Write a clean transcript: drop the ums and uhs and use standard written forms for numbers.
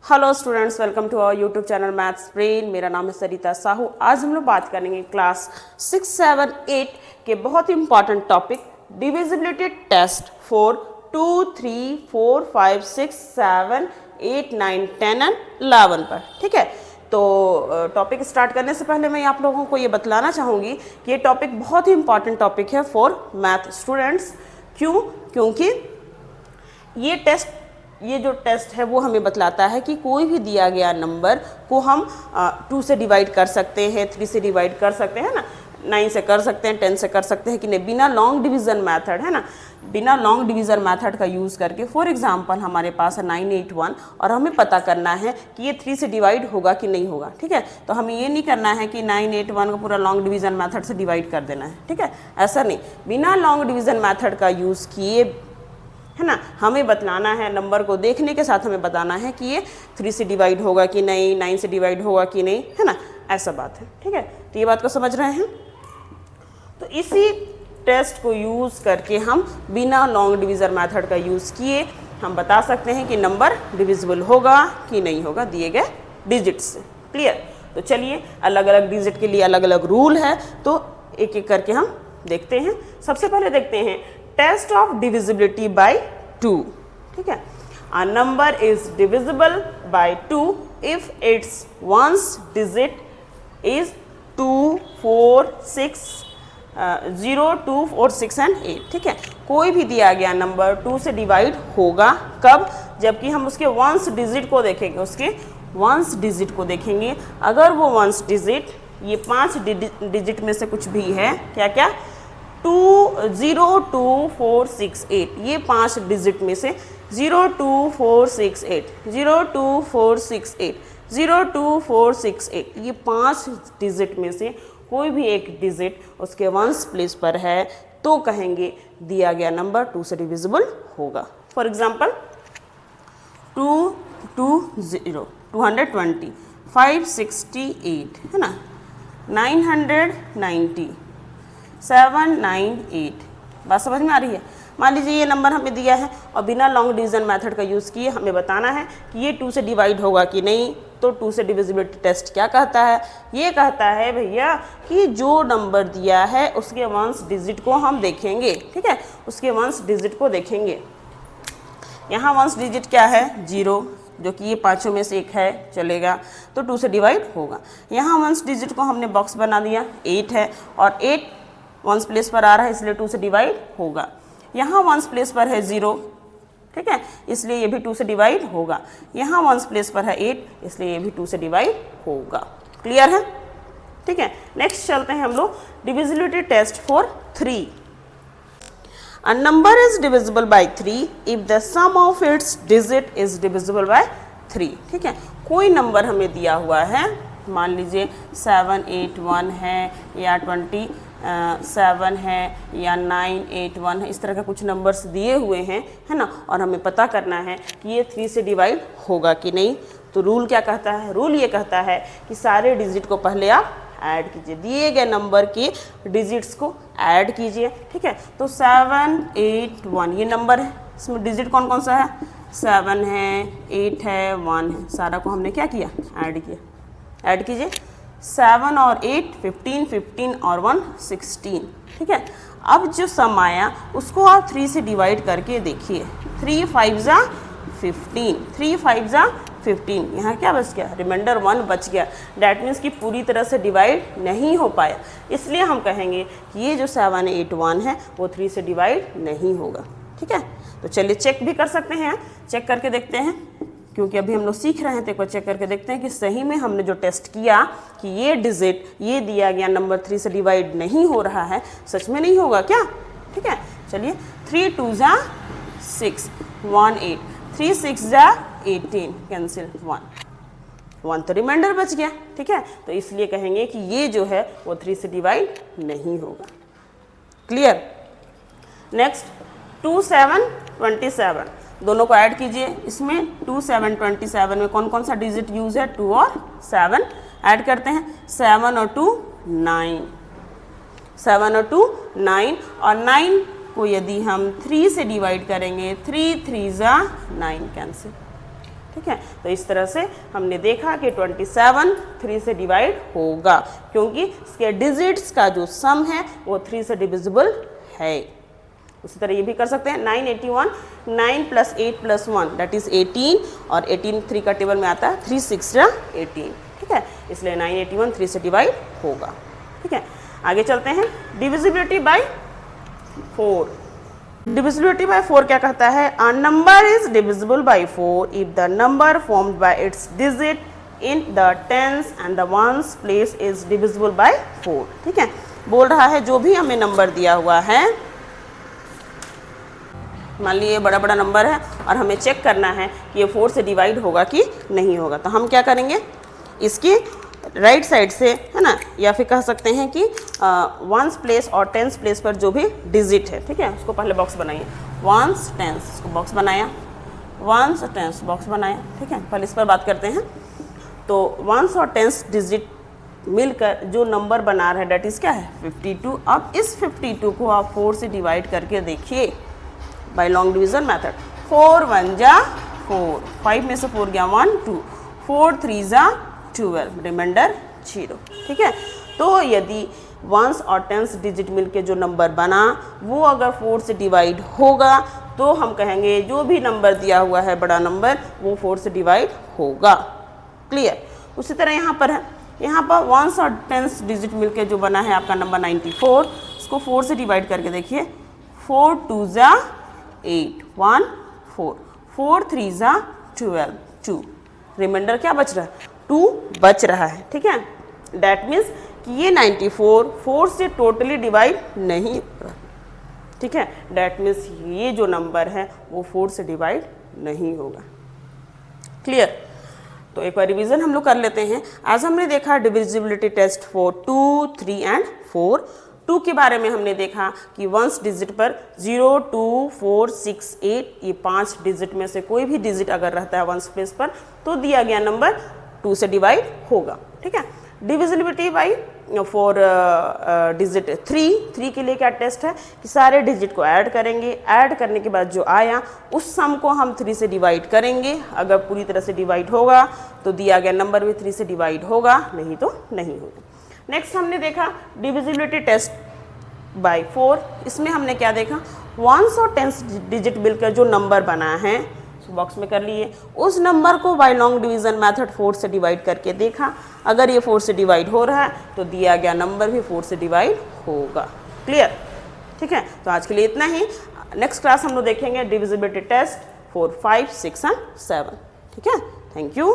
Hello students, welcome to our YouTube channel maths brain. मेरा नाम है सरिता साहू। आज हम लोग बात करेंगे क्लास 6, 7, 8 के बहुत ही important topic divisibility test for 2, 3, 4, 5, 6, 7, 8, 9, 10 and 11 पर। ठीक है, तो टॉपिक स्टार्ट करने से पहले मैं आप लोगों को ये बतलाना चाहूँगी कि ये टॉपिक बहुत ही इंपॉर्टेंट टॉपिक है फॉर मैथ स्टूडेंट्स। क्यों? क्योंकि ये जो टेस्ट है वो हमें बतलाता है कि कोई भी दिया गया नंबर को हम 2 से डिवाइड कर सकते हैं, 3 से डिवाइड कर सकते हैं ना, 9 से कर सकते हैं, 10 से कर सकते हैं कि नहीं, बिना लॉन्ग डिवीज़न मेथड, है ना, बिना लॉन्ग डिवीज़न मेथड का यूज़ करके। फॉर एग्जांपल हमारे पास है 981 और हमें पता करना है कि ये 3 से डिवाइड होगा कि नहीं होगा। ठीक है, तो हमें ये नहीं करना है कि 981 को पूरा लॉन्ग डिवीज़न मेथड से डिवाइड कर देना है। ठीक है, ऐसा नहीं, बिना लॉन्ग डिवीज़न मेथड का यूज़ किए, है ना, हमें बतलाना है, नंबर को देखने के साथ हमें बताना है कि ये 3 से डिवाइड होगा कि नहीं, 9 से डिवाइड होगा कि नहीं, है ना, ऐसा बात है। ठीक है, तो ये बात को समझ रहे हैं। तो इसी टेस्ट को यूज़ करके हम बिना लॉन्ग डिवीज़न मेथड का यूज़ किए हम बता सकते हैं कि नंबर डिविजिबल होगा कि नहीं होगा दिए गए डिजिट से। क्लियर? तो चलिए, अलग अलग डिजिट के लिए अलग अलग रूल है, तो एक एक करके हम देखते हैं। सबसे पहले देखते हैं टेस्ट ऑफ डिविजिबिलिटी बाय 2। ठीक है, a number is divisible bye 2 if it's ones digit is 2, 4, 6, 0, 2, 4, 6 and 8। ठीक है, कोई भी दिया गया नंबर 2 से डिवाइड होगा कब? जबकि हम उसके वंस डिजिट को देखेंगे, उसके वंस डिजिट को देखेंगे। अगर वो वंस डिजिट ये 5 डिजिट में से कुछ भी है, क्या क्या, 0, 2, 4, 6, 8, ये 5 डिजिट में से 0, 2, 4, 6, 8, 0, 2, 4, 6, 8, 0, 2, 4, 6, 8, ये 5 डिजिट में से कोई भी एक डिजिट उसके वंस प्लेस पर है तो कहेंगे दिया गया नंबर 2 से डिविजिबल होगा। फॉर एग्जाम्पल 220, 220, 568, है ना, 990, 798। बात समझ में आ रही है? मान लीजिए ये नंबर हमें दिया है और बिना लॉन्ग डिवीजन मेथड का यूज़ किए हमें बताना है कि ये 2 से डिवाइड होगा कि नहीं। तो 2 से डिविजिबिलिटी टेस्ट क्या कहता है? ये कहता है भैया कि जो नंबर दिया है उसके वंस डिजिट को हम देखेंगे। ठीक है, उसके वंस डिजिट को देखेंगे। यहाँ वंस डिजिट क्या है? 0, जो कि ये 5 में से एक है, चलेगा, तो 2 से डिवाइड होगा। यहाँ वंस डिजिट को हमने बॉक्स बना दिया, 8 है और 8 वंस प्लेस पर आ रहा है इसलिए 2 से डिवाइड होगा। यहाँ वंस प्लेस पर है 0, ठीक है, इसलिए ये भी 2 से डिवाइड होगा। यहाँ वंस प्लेस पर है 8, इसलिए ये भी 2 से डिवाइड होगा। क्लियर है? ठीक है, नेक्स्ट चलते हैं हम लोग divisibility test for 3। A number is divisible by 3 if the sum of its digit is divisible by 3। ठीक है, कोई नंबर हमें दिया हुआ है, मान लीजिए 781 है या 27 है या 981 है, इस तरह के कुछ नंबर्स दिए हुए हैं, है ना, और हमें पता करना है कि ये 3 से डिवाइड होगा कि नहीं। तो रूल क्या कहता है? रूल ये कहता है कि सारे डिजिट को पहले आप ऐड कीजिए, दिए गए नंबर के डिजिट्स को ऐड कीजिए। ठीक है, तो 781 ये नंबर है, इसमें डिजिट कौन कौन सा है? 7 है, 8 है, 1 है, सारा को हमने क्या किया? ऐड किया। ऐड कीजिए, 7 और 8 15, 15 और 1 16। ठीक है, अब जो सम आया उसको आप 3 से डिवाइड करके देखिए। 3 5 जा 15, 3 5 जा 15, यहाँ क्या बच गया? रिमाइंडर 1 बच गया। डैट मीन्स कि पूरी तरह से डिवाइड नहीं हो पाया, इसलिए हम कहेंगे कि ये जो 781 है वो 3 से डिवाइड नहीं होगा। ठीक है, तो चलिए चेक भी कर सकते हैं, चेक करके देखते हैं, क्योंकि अभी हम लोग सीख रहे हैं, तो एक बार चेक करके देखते हैं कि सही में हमने जो टेस्ट किया कि ये डिजिट, ये दिया गया नंबर 3 से डिवाइड नहीं हो रहा है, सच में नहीं होगा क्या? ठीक है, चलिए 3 2 जा 6, 1 8, 3 6 जा 18, कैंसिल 1 तो रिमाइंडर बच गया। ठीक है, तो इसलिए कहेंगे कि ये जो है वो 3 से डिवाइड नहीं होगा। क्लियर? नेक्स्ट 2 7 27, दोनों को ऐड कीजिए। इसमें 2 7 27 में कौन कौन सा डिजिट यूज है? 2 और 7 ऐड करते हैं। 7 और 2 9, 7 और 2 9, और 9 को यदि हम 3 से डिवाइड करेंगे, 3 3 जा 9, कैंसिल। ठीक है। तो इस तरह से हमने देखा कि 27 3 से डिवाइड होगा, क्योंकि इसके डिजिट्स का जो सम है वो 3 से डिविजिबल है। उसी तरह ये भी कर सकते हैं 981, 9 + 8 + 1 दैट इज 18, और 18 3 का टेबल में आता है 3 6 18, ठीक है। इसलिए 981 3 से डिवाइड होगा, ठीक है। आगे चलते हैं, डिविजिबिलिटी बाय 4। डिविजिबिलिटी बाय 4 क्या कहता है? A number is divisible by 4 if the number formed by its digit in the tens and the ones place is divisible by 4, ठीक है। बोल रहा है जो भी हमें नंबर दिया हुआ है, मान लीजिए बड़ा बड़ा नंबर है और हमें चेक करना है कि ये 4 से डिवाइड होगा कि नहीं होगा, तो हम क्या करेंगे, इसकी राइट साइड से, है ना, या फिर कह सकते हैं कि वंस प्लेस और टेंस प्लेस पर जो भी डिजिट है, ठीक है, उसको पहले बॉक्स बनाइए। वंस टेंस उसको बॉक्स बनाया, वंस टेंस बॉक्स बनाया, ठीक है। पहले इस पर बात करते हैं। तो वंस और टेंस डिजिट मिलकर जो नंबर बना रहा है डेट इज़ क्या है 52। अब इस 52 को आप 4 से डिवाइड करके देखिए बाय लॉन्ग डिवीजन मेथड। 4 1 जा 4, 5 में से 4 गया 1 2, 4 3 जा 12, रिमाइंडर 0, ठीक है। तो यदि वंस और टेंस डिजिट मिलके जो नंबर बना वो अगर 4 से डिवाइड होगा तो हम कहेंगे जो भी नंबर दिया हुआ है बड़ा नंबर वो 4 से डिवाइड होगा। क्लियर। उसी तरह यहाँ पर है, यहाँ पर वंस और टेंस डिजिट मिलके जो बना है आपका नंबर 94, इसको 4 से डिवाइड करके देखिए। 4 2 जा 8 1 4, 4 3 जा 12 2, रिमाइंडर क्या बच रहा है 2 बच रहा है, ठीक है। डैट मीन्स कि ये 94 4 से टोटली डिवाइड नहीं हो रहा, ठीक है। डैट मीन्स ये जो नंबर है वो 4 से डिवाइड नहीं होगा। क्लियर। तो एक बार रिवीजन हम लोग कर लेते हैं। आज हमने देखा डिविजिबिलिटी टेस्ट फॉर 2 3 एंड 4। 2 के बारे में हमने देखा कि वंस डिजिट पर 0 2 4 6 8 ये 5 डिजिट में से कोई भी डिजिट अगर रहता है वंस प्लेस पर तो दिया गया नंबर 2 से डिवाइड होगा, ठीक है। डिविजिबिलिटी बाई फॉर डिजिट 3 के लिए क्या टेस्ट है कि सारे डिजिट को ऐड करेंगे, ऐड करने के बाद जो आया उस सम को हम 3 से डिवाइड करेंगे। अगर पूरी तरह से डिवाइड होगा तो दिया गया नंबर भी 3 से डिवाइड होगा, नहीं तो नहीं होगा। नेक्स्ट हमने देखा डिविजिबिलिटी टेस्ट बाय 4। इसमें हमने क्या देखा, वंस और टेंस डिजिट मिलकर जो नंबर बना है बॉक्स में कर लिए, उस नंबर को बाय लॉन्ग डिवीजन मेथड 4 से डिवाइड करके देखा। अगर ये 4 से डिवाइड हो रहा है तो दिया गया नंबर भी 4 से डिवाइड होगा। क्लियर, ठीक है। तो आज के लिए इतना ही। नेक्स्ट क्लास हम लोग देखेंगे डिविजिबिलिटी टेस्ट 4 5 6 एंड 7, ठीक है। Thank you.